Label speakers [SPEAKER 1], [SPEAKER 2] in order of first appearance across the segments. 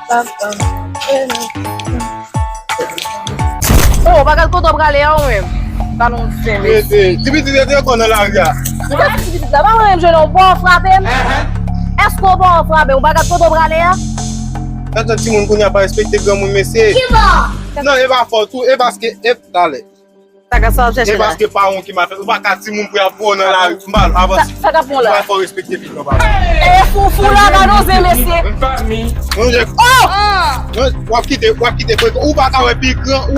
[SPEAKER 1] Oh, bagat koto brale ya ou men. Tanon sen men.
[SPEAKER 2] Tibiti de konon la gya.
[SPEAKER 1] Mwen se tibiti la, ba mwen jwen nou bon frape? Esko bon frape, ou bagat koto brale ya?
[SPEAKER 2] Tante ti moun koun ya pa respekte gran moun mesye.
[SPEAKER 1] Ki bon?
[SPEAKER 2] Non, e ba fotou, e baske, dale.
[SPEAKER 1] Taka sa chèche
[SPEAKER 2] E
[SPEAKER 1] la.
[SPEAKER 2] baske pa moun ki ma fè, ou ba ka ti moun pou ya pou nan la mbal, avans.
[SPEAKER 1] Taka pon la.
[SPEAKER 2] Ou ba fò respekte pi kon ba.
[SPEAKER 1] E foufou la gano ze mesye.
[SPEAKER 2] Non, je... Non, wap kite kwen, ou ba ka wè pi gran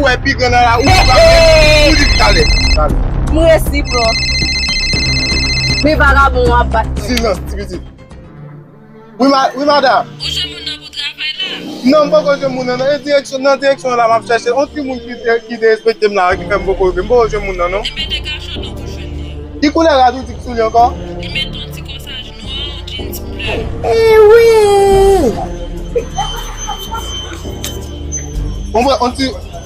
[SPEAKER 2] nan la, ou ba ou di dale.
[SPEAKER 1] Mwen si pro. Mi vagabon wap bat.
[SPEAKER 2] Silence, tibiti. Oui, madame.
[SPEAKER 3] Oje moun nan pou travay la?
[SPEAKER 2] Non, mwen konje moun nan, nan direksyon la map chèche. On ti moun ki de respekte m la, ki fèm boko yon, mwen konje moun nan, non?
[SPEAKER 3] Eme de gachon nou pou chone.
[SPEAKER 2] Ki koule radou ti souli ankon?
[SPEAKER 3] Eme ton ti konsaj nou an, jeans bleu.
[SPEAKER 2] Oui!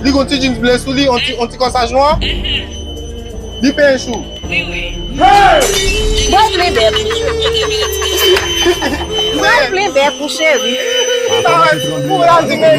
[SPEAKER 2] Li kon ti jeans bleu souli, on ti konsaj noir? Li pe en chou?
[SPEAKER 3] Oui.
[SPEAKER 1] Mwen ple bet. Mwen ple bet pou chèri.
[SPEAKER 2] Pou la di men.